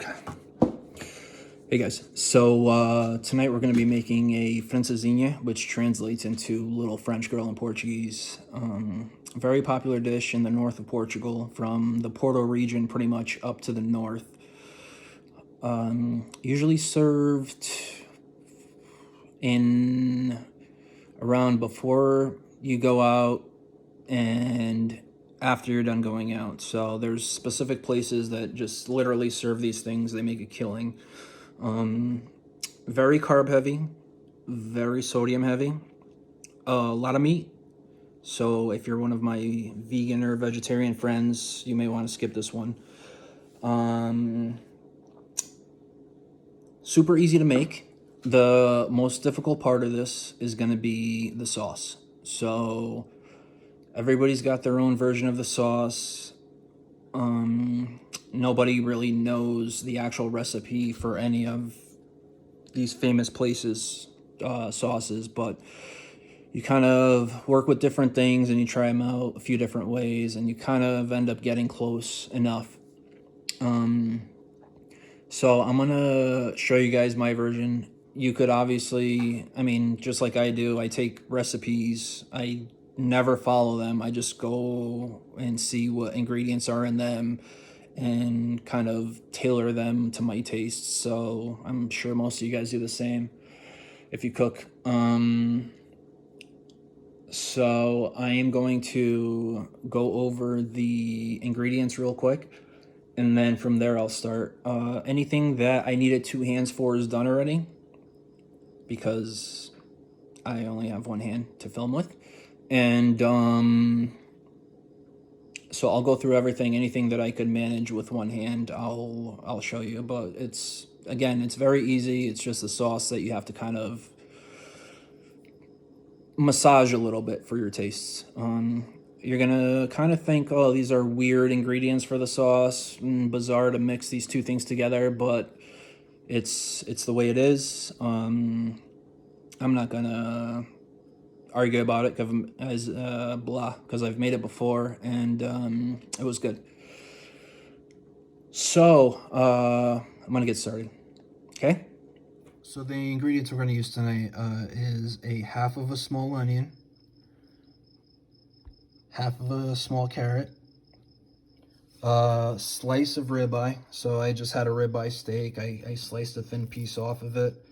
Okay. Hey guys, so tonight we're going to be making a Francesinha, which translates into Little French Girl in Portuguese. A very popular dish in the north of Portugal, from the Porto region pretty much up to the north. Usually served in around before you go out and after you're done going out. So there's specific places that just literally serve these things. They make a killing. Very carb heavy, very sodium heavy, a lot of meat. So if you're one of my vegan or vegetarian friends, you may want to skip this one. Super easy to make. The most difficult part of this is going to be the sauce. So everybody's got their own version of the sauce. Nobody really knows the actual recipe for any of these famous places' sauces, but you kind of work with different things and you try them out a few different ways, and you kind of end up getting close enough. So I'm gonna show you guys my version. You could obviously, just like I do, I take recipes. I never follow them. I just go and see what ingredients are in them and kind of tailor them to my tastes. So I'm sure most of you guys do the same if you cook. So I am going to go over the ingredients real quick, and then from there I'll start. Anything that I needed two hands for is done already, because I only have one hand to film with. And so I'll go through everything. Anything that I could manage with one hand, I'll show you. But it's very easy. It's just the sauce that you have to kind of massage a little bit for your tastes. You're gonna kind of think, oh, these are weird ingredients for the sauce, bizarre to mix these two things together, but it's the way it is. I'm not gonna argue about it because I've made it before, and it was good. So I'm gonna get started. Okay. So the ingredients we're gonna use tonight is a half of a small onion, half of a small carrot, a slice of ribeye. So I just had a ribeye steak. I sliced a thin piece off of it.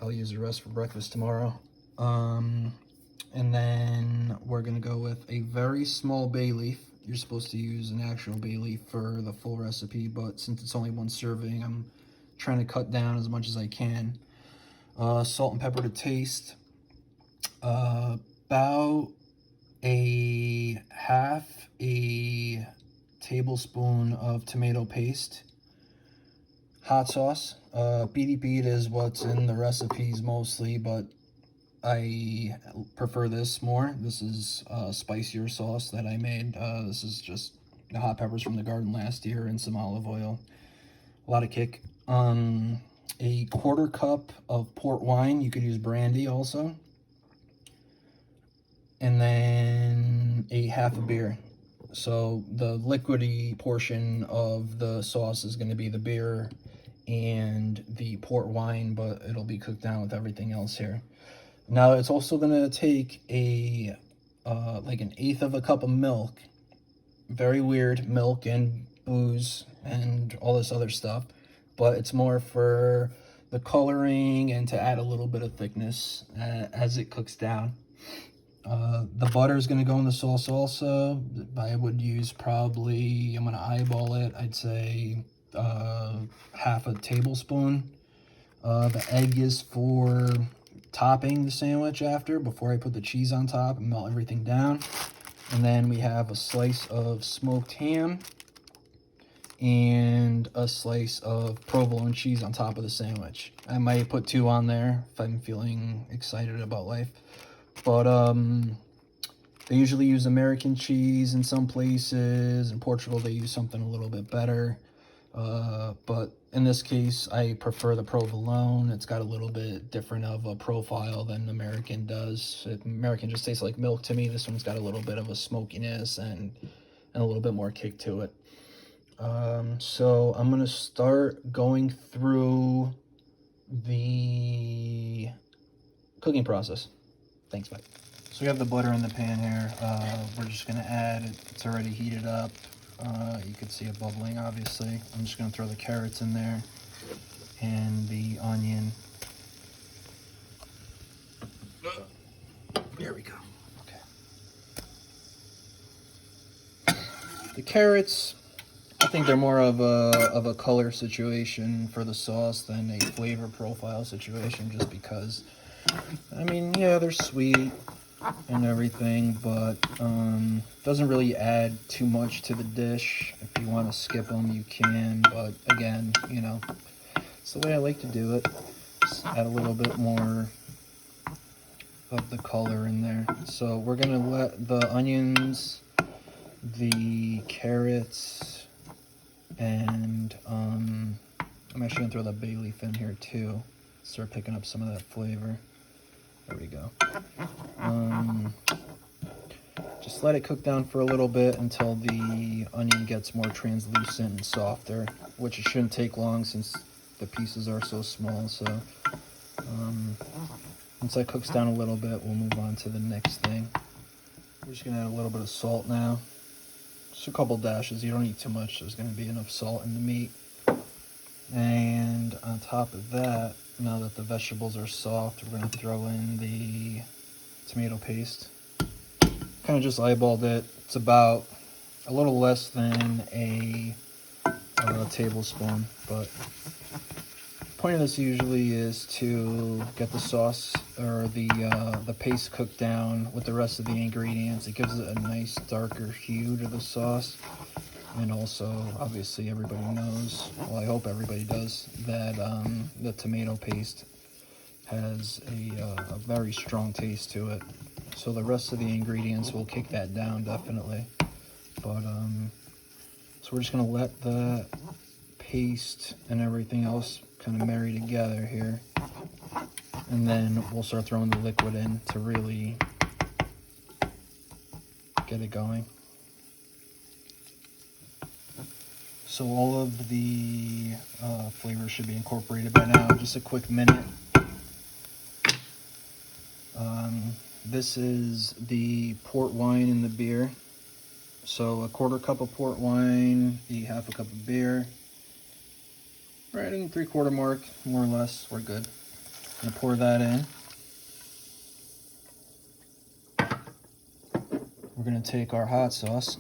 I'll use the rest for breakfast tomorrow. And then we're gonna go with a very small bay leaf. You're supposed to use an actual bay leaf for the full recipe, but since it's only one serving, I'm trying to cut down as much as I can. Salt and pepper to taste. About a half a tablespoon of tomato paste. Hot sauce. Beady beet is what's in the recipes mostly, but I prefer this more. This is a spicier sauce that I made. This is just the hot peppers from the garden last year and some olive oil. A lot of kick. A quarter cup of port wine. You could use brandy also. And then a half a beer. So the liquidy portion of the sauce is going to be the beer and the port wine, but it'll be cooked down with everything else here. Now it's also gonna take a like an eighth of a cup of milk. Very weird, milk and booze and all this other stuff, but it's more for the coloring and to add a little bit of thickness as it cooks down. The butter is gonna go in the sauce also. I would use probably, I'm gonna eyeball it, I'd say half a tablespoon. The egg is for topping the sandwich before I put the cheese on top and melt everything down. And then we have a slice of smoked ham and a slice of provolone cheese on top of the sandwich. I might put two on there if I'm feeling excited about life. But they usually use American cheese in some places. In Portugal, they use something a little bit better. But in this case, I prefer the provolone. It's got a little bit different of a profile than American does. American just tastes like milk to me. This one's got a little bit of a smokiness and a little bit more kick to it. So I'm gonna start going through the cooking process. Thanks, bye. So we have the butter in the pan here. We're just gonna add it. It's already heated up. You can see it bubbling, obviously. I'm just gonna throw the carrots in there and the onion. There we go. Okay. The carrots, I think they're more of a color situation for the sauce than a flavor profile situation, just because, I mean, yeah, they're sweet and everything, but doesn't really add too much to the dish. If you want to skip them, you can, but again, you know, it's the way I like to do it. Just add a little bit more of the color in there. So we're gonna let the onions, the carrots, and I'm actually gonna throw the bay leaf in here too. Start picking up some of that flavor. There we go. Just let it cook down for a little bit until the onion gets more translucent and softer, which it shouldn't take long since the pieces are so small. So once that cooks down a little bit, we'll move on to the next thing. We're just gonna add a little bit of salt now. Just a couple dashes. You don't need too much. There's gonna be enough salt in the meat. And on top of that, now that the vegetables are soft, we're gonna throw in the tomato paste. Kind of just eyeballed it. It's about a little less than a tablespoon, but the point of this usually is to get the sauce or the paste cooked down with the rest of the ingredients. It gives it a nice darker hue to the sauce, and also obviously everybody knows, well, I hope everybody does, that the tomato paste has a very strong taste to it. So the rest of the ingredients will kick that down definitely. But so we're just gonna let the paste and everything else kind of marry together here, and then we'll start throwing the liquid in to really get it going. So all of the flavors should be incorporated by now. Just a quick minute. This is the port wine in the beer. So a 1/4 cup of port wine, the 1/2 cup of beer. Right in 3/4 mark, more or less, we're good. I'm gonna pour that in. We're gonna take our hot sauce.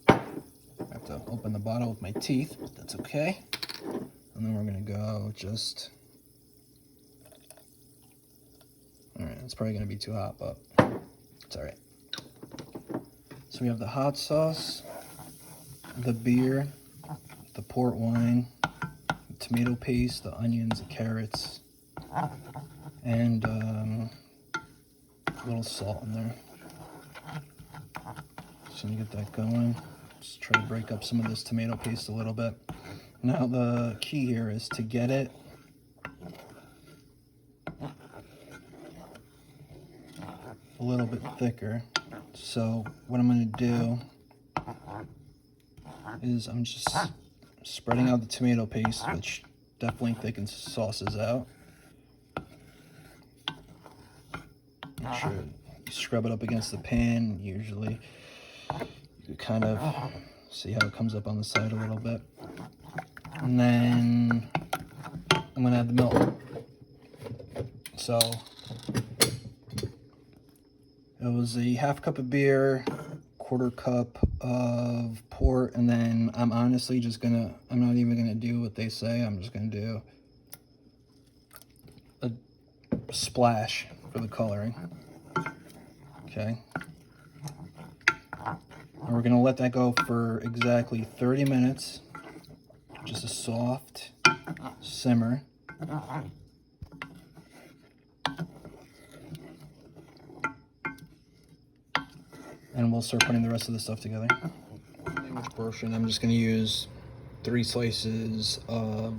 I have to open the bottle with my teeth, but that's okay. And then we're gonna go just, all right, it's probably gonna be too hot, but it's all right. So we have the hot sauce, the beer, the port wine, the tomato paste, the onions, the carrots, and a little salt in there. Just gonna get that going. Just try to break up some of this tomato paste a little bit. Now the key here is to get it a little bit thicker. So what I'm gonna do is I'm just spreading out the tomato paste, which definitely thickens sauces out. Make sure you scrub it up against the pan. Usually you kind of see how it comes up on the side a little bit. And then I'm gonna add the milk. So it was a 1/2 cup of beer, 1/4 cup of port, and then I'm honestly just gonna, I'm not even gonna do what they say. I'm just gonna do a splash for the coloring. Okay. And we're gonna let that go for exactly 30 minutes. Just a soft simmer. And we'll start putting the rest of the stuff together. In this portion, I'm just gonna use 3 slices of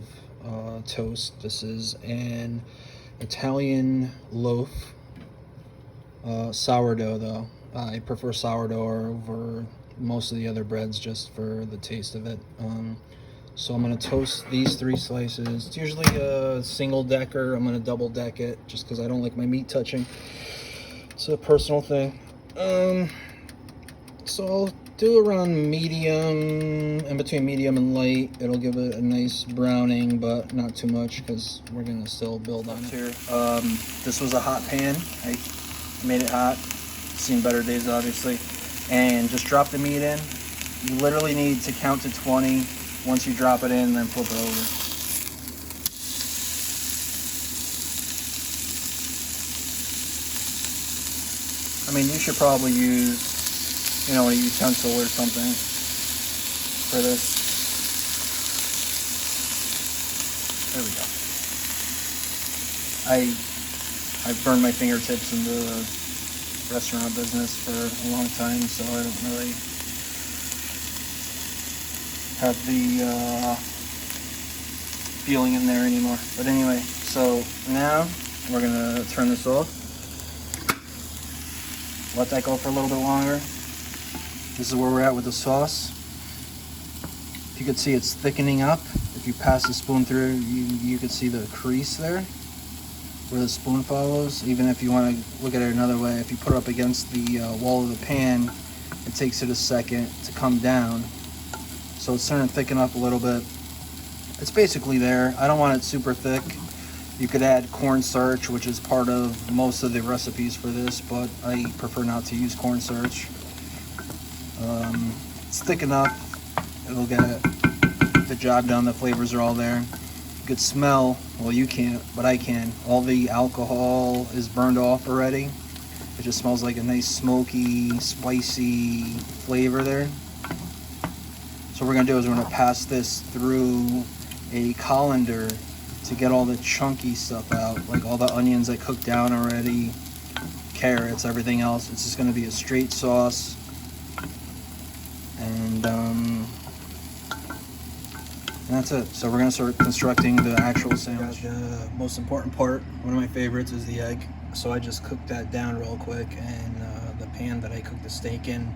toast. This is an Italian loaf, sourdough though. I prefer sourdough over most of the other breads just for the taste of it. So I'm going to toast these 3 slices. It's usually a single decker. I'm going to double deck it just because I don't like my meat touching. It's a personal thing. So I'll do around medium, in between medium and light. It'll give it a nice browning, but not too much because we're going to still build on it here. This was a hot pan. I made it hot. Seen better days, obviously. And just drop the meat in. You literally need to count to 20 once you drop it in, then flip it over. I mean, you should probably use, a utensil or something for this. There we go. I've burned my fingertips in the restaurant business for a long time, so I don't really have the feeling in there anymore. But anyway, so now we're gonna turn this off. Let that go for a little bit longer. This is where we're at with the sauce. If you could see, it's thickening up. If you pass the spoon through, you could see the crease there where the spoon follows. Even if you want to look at it another way, if you put it up against the wall of the pan, it takes it a second to come down. So it's starting to thicken up a little bit. It's basically there. I don't want it super thick. You could add cornstarch, which is part of most of the recipes for this, but I prefer not to use cornstarch. It's thick enough. It'll get the job done. The flavors are all there. You could smell, well, you can't, but I can. All the alcohol is burned off already. It just smells like a nice smoky, spicy flavor there. So what we're gonna do is we're gonna pass this through a colander to get all the chunky stuff out, like all the onions that cooked down already, carrots, everything else. It's just gonna be a straight sauce. And that's it. So we're gonna start constructing the actual sandwich. The most important part, one of my favorites, is the egg. So I just cooked that down real quick, and the pan that I cooked the steak in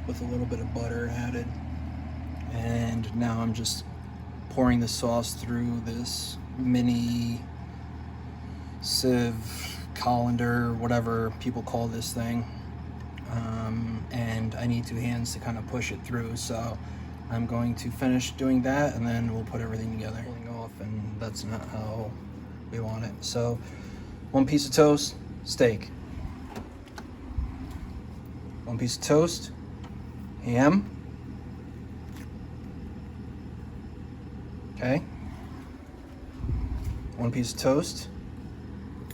with a little bit of butter added. And now I'm just pouring the sauce through this mini sieve, colander, whatever people call this thing. And I need 2 hands to kind of push it through. So I'm going to finish doing that, and then we'll put everything together. Pulling off, and that's not how we want it. So 1 piece of toast, steak. 1 piece of toast, ham. Okay. 1 piece of toast.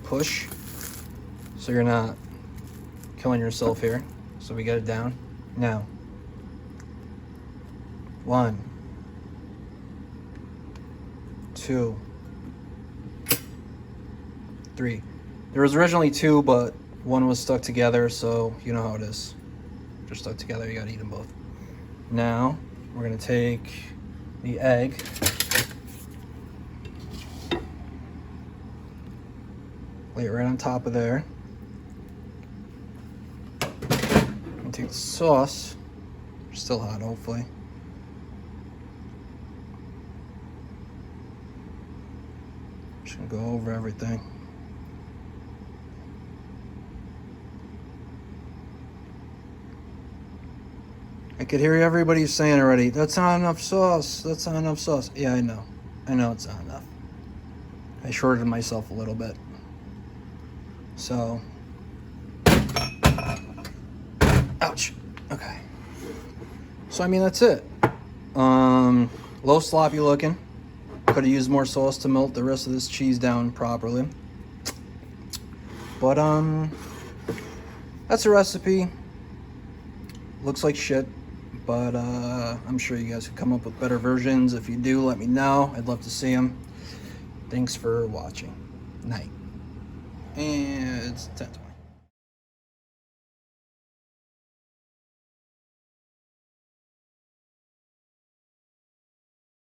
Push. So you're not killing yourself here. So we got it down. Now. 1, 2, 3. There was originally 2, but 1 was stuck together, so you know how it is. If they're stuck together, you gotta eat them both. Now, we're gonna take the egg. Lay it right on top of there. And take the sauce. Still hot, hopefully. Just gonna go over everything. I could hear everybody saying already, that's not enough sauce, that's not enough sauce. Yeah, I know it's not enough. I shorted myself a little bit. So, ouch, okay. So, I mean, that's it. Low sloppy looking. Could have used more sauce to melt the rest of this cheese down properly. But, that's a recipe. Looks like shit, but I'm sure you guys could come up with better versions. If you do, let me know. I'd love to see them. Thanks for watching. Night. And it's 10.